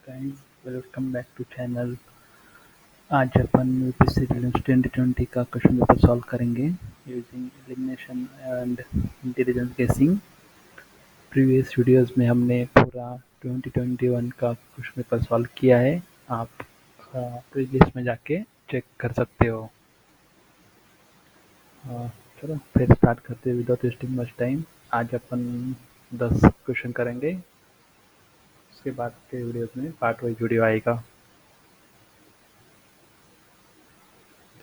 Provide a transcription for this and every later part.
Guys, welcome back to channel. आज अपन UPSC prelims 2020 का क्वेश्चन पेपर सॉल्व करेंगे using elimination and intelligence guessing. Previous videos में हमने पूरा 2021 का क्वेश्चन पेपर सॉल्व किया है। आप प्लेलिस्ट में जाके चेक कर सकते हो। अ, चलो फिर स्टार्ट करते हैं विदाउट वेस्टिंग मच टाइम। आज अपन 10 क्वेश्चन करेंगे। उसके बाद के वीडियोस में पार्ट वाइज वीडियो आएगा।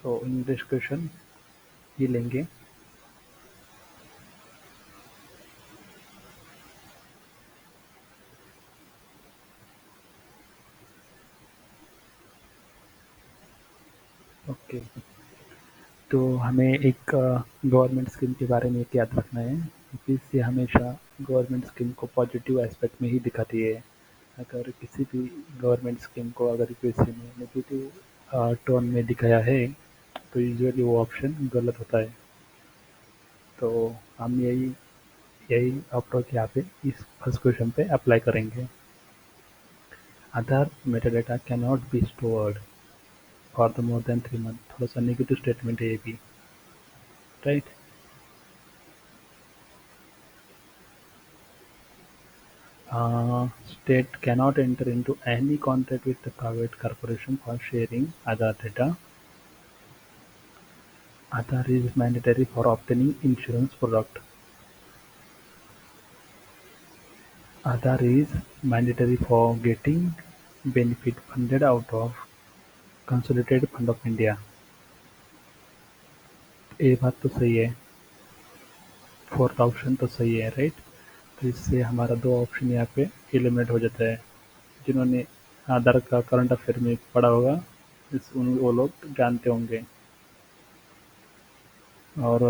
तो इंग्लिश क्वेश्चन ही लेंगे। ओके, तो हमें एक गवर्नमेंट स्कीम के बारे में एक याद रखना है। यूपीएससी हमेशा गवर्नमेंट स्कीम को पॉजिटिव एस्पेक्ट में ही दिखाती है। अगर किसी भी गवर्नमेंट स्कीम को अगर यूपीएससी ने नेगेटिव टोन में दिखाया है तो यूजुअली वो ऑप्शन गलत होता है। तो हम यही यही अप्रोच यहाँ पे इस फर्स्ट क्वेश्चन पे अप्लाई करेंगे। Aadhaar metadata can not be stored for the more than 3 month. थोड़ा सा नेगेटिव स्टेटमेंट है ये भी, right. State cannot enter into any contract with the private corporation for sharing Aadhaar data. Aadhaar is mandatory for obtaining insurance product. Aadhaar is mandatory for getting benefit funded out of Consolidated Fund of India. ये बात तो सही है। Fourth option तो सही है, right. तो इससे हमारा दो ऑप्शन यहाँ पे एलिमिनेट हो जाता है। जिन्होंने आधार का करंट अफेयर में पढ़ा होगा वो लोग जानते होंगे। और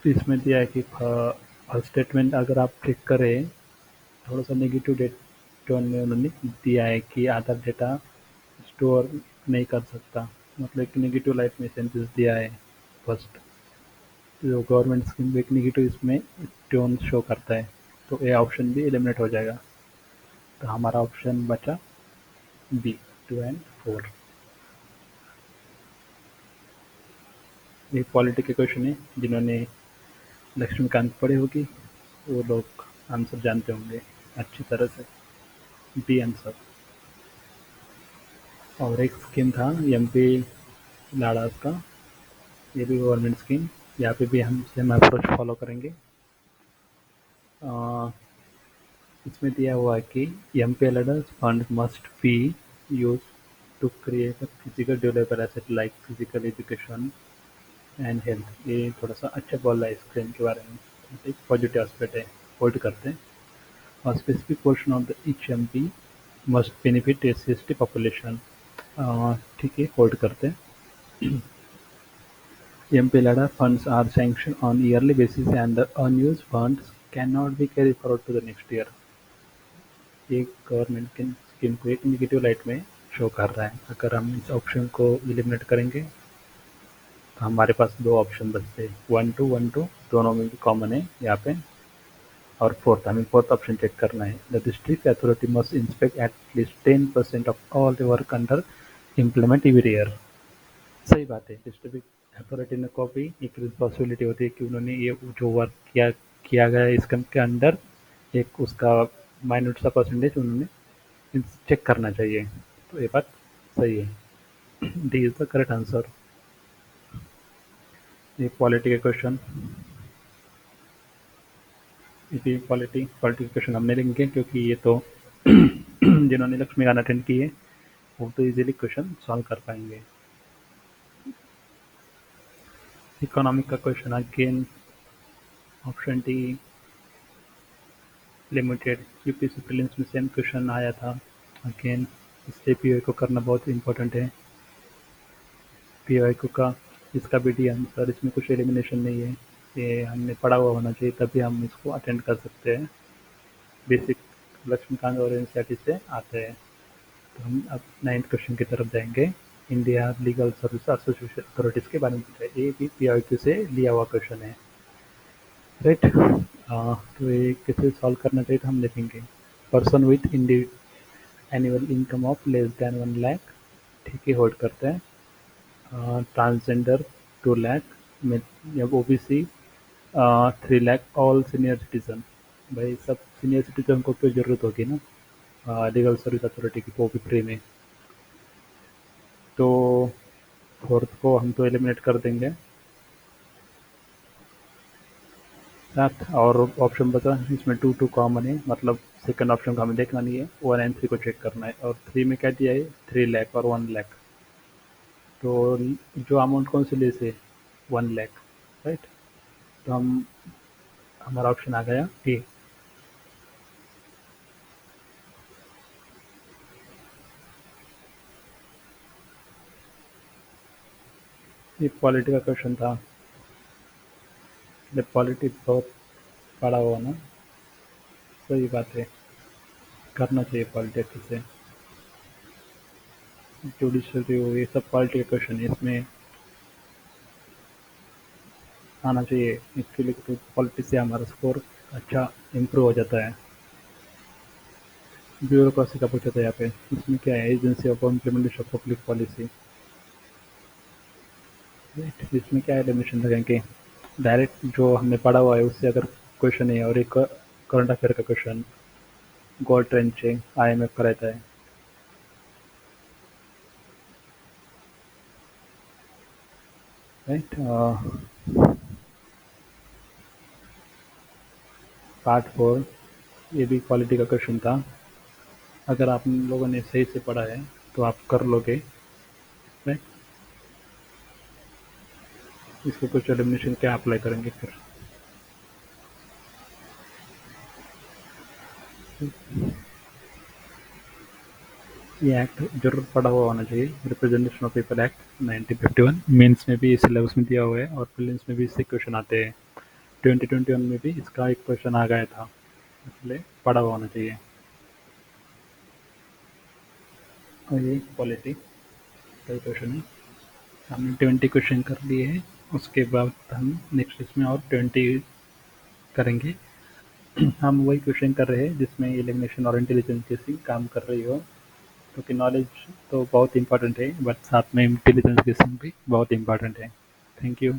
इसमें दिया है कि फर्स्ट स्टेटमेंट अगर आप चेक करें, थोड़ा सा नेगेटिव डेट टोन में उन्होंने दिया है कि आधार डेटा स्टोर नहीं कर सकता। मतलब एक नेगेटिव लाइट में सेंटेंस दिया है। फर्स्ट जो गवर्नमेंट स्कीम में एक नेगेटिव इसमें टोन शो करता है। तो ये ऑप्शन भी एलिमिनेट हो जाएगा। तो हमारा ऑप्शन बचा बी, 2 और 4। ये पॉलिटी के क्वेश्चन है। जिन्होंने लक्ष्मीकांत पढ़ी होगी वो लोग आंसर जानते होंगे अच्छी तरह से। B answer. और एक स्कीम था एमपी लाड़ास का, ये भी गवर्नमेंट स्कीम। यहाँ पे भी हम सेम अप्रोच फॉलो करेंगे। अ, इसमें दिया हुआ है कि MP LADS fund must be use to create a physical developer asset like physical education and health. ये थोड़ा सा अच्छा बोल रहा है स्कीम के बारे में। एक पॉजिटिव एस्पेक्ट है, होल्ड करते हैं। और specific portion of the each MP must benefit S C population. ठीक है, होल्ड करते हैं। MPLADA funds are sanctioned on yearly basis and the unused funds cannot be carried forward to the next year. ये government की scheme को एक negative light में show कर रहा है। अगर हम इस ऑप्शन को एलिमिनेट करेंगे तो हमारे पास दो ऑप्शन बचते हैं, 1 2 1 2 दोनों में भी कॉमन है यहाँ पे। और फोर्थ, हमें फोर्थ ऑप्शन चेक करना है। The district authority must inspect at least 10% of all the work under implement every year. सही बात है। डिस्ट्रिक्ट अथॉरिटी ने को भी एक रिस्पॉन्सिबिलिटी होती है कि उन्होंने ये जो वर्क किया किया गया है इसके के अंडर एक उसका माइन्यूट सा परसेंटेज उन्होंने चेक करना चाहिए। तो ये बात सही है। D is the correct answer. ये पॉलिटी के क्वेश्चन, इसी पॉलिटी पॉलिटी के क्वेश्चन हमने लेंगे क्योंकि ये तो जिन्होंने लक्ष्मीकांत अटेंड की है वो तो इजीली क्वेश्चन सॉल्व कर पाएंगे। इकोनॉमिक का question again, option D limited. UPSC prelims में सेम क्वेश्चन आया था। अगेन इसलिए पीओ को करना बहुत इंपॉर्टेंट है। पीओ का इसका भी डी आंसर, इसमें कुछ एलिमिनेशन नहीं है। ये हमने पढ़ा हुआ होना चाहिए तभी हम इसको अटेंड कर सकते हैं। बेसिक लक्ष्मीकांत और एनसीईआरटी से आते हैं। तो हम अब 9th क्वेश्चन की तरफ जाएंगे। India legal service association authorities के बारे में पूछा है। ये भी पीओ से लिया हुआ क्वेश्चन है, राइट। तो ये कैसे सॉल्व करना चाहिए तो हम देखेंगे। Person with annual income of less than 1 lakh, ठीक है, होल्ड करते हैं। ट्रांसजेंडर 2 लाख में, या OBC 3 lakh, all senior citizen. भाई सब सीनियर सिटीजन को तो जरूरत होगी ना लीगल सर्विस अथॉरिटी की, वो भी फ्री में। तो फोर्थ को हम तो एलिमिनेट कर देंगे। साथ और ऑप्शन बचा, इसमें टू टू कॉमन है, मतलब सेकंड ऑप्शन को हमें देखना नहीं है, 1 एंड 3 को चेक करना है। और 3 में क्या दिया है, 3 लाख और 1 लाख। तो जो अमाउंट कौन सी ली से, 1 लाख, राइट। तो हम, हमारा ऑप्शन आ गया ए। ये पॉलिटी का क्वेश्चन था। जब पॉलिटी बहुत पड़ा हुआ ना, सही बात है, करना चाहिए पॉलिटी अच्छे से। जुडिशल रिव्यू, ये सब पॉलिटी का क्वेश्चन है, इसमें आना चाहिए। इसके लिए तो पॉलिटी से हमारा स्कोर अच्छा इम्प्रूव हो जाता है। ब्यूरोक्रेसी का पूछा था यहाँ पे, इसमें क्या है, agency of implementation of public policy, right. इसमें क्या एलिमिनेशन लगेंगे, डायरेक्ट जो हमने पढ़ा हुआ है उससे अगर क्वेश्चन है, और एक करंट अफेयर का क्वेश्चन, गोल्ड ट्रेंचिंग आईएमएफ का रहता है, राइट। पार्ट 4, ये भी क्वालिटी का क्वेश्चन था। अगर आप लोगों ने सही से पढ़ा है तो आप कर लोगे, राइट। इसको कुछ एलिमिनेशन क्या अप्लाई करेंगे फिर। ये एक्ट जरूर पढ़ा हुआ होना चाहिए, representation of people act 1951, mains में भी सिलेबस में दिया हुआ है और प्रीलिम्स में भी इससे क्वेश्चन आते हैं। 2021 में भी इसका एक क्वेश्चन आ गया था, इसलिए पढ़ा हुआ होना चाहिए। और ये पॉलिटी का क्वेश्चन है, हमने 20 क्वेश्चन कर लिए हैं। उसके बाद हम नेक्स्ट इसमें और 20 करेंगे। हम वही क्वेश्चन कर रहे हैं जिसमें एलिमिनेशन और इंटेलिजेंस गेसिंग काम कर रही हो, क्योंकि नॉलेज तो बहुत इंपॉर्टेंट है, बट साथ में इंटेलिजेंस गेसिंग भी बहुत इंपॉर्टेंट है। Thank you.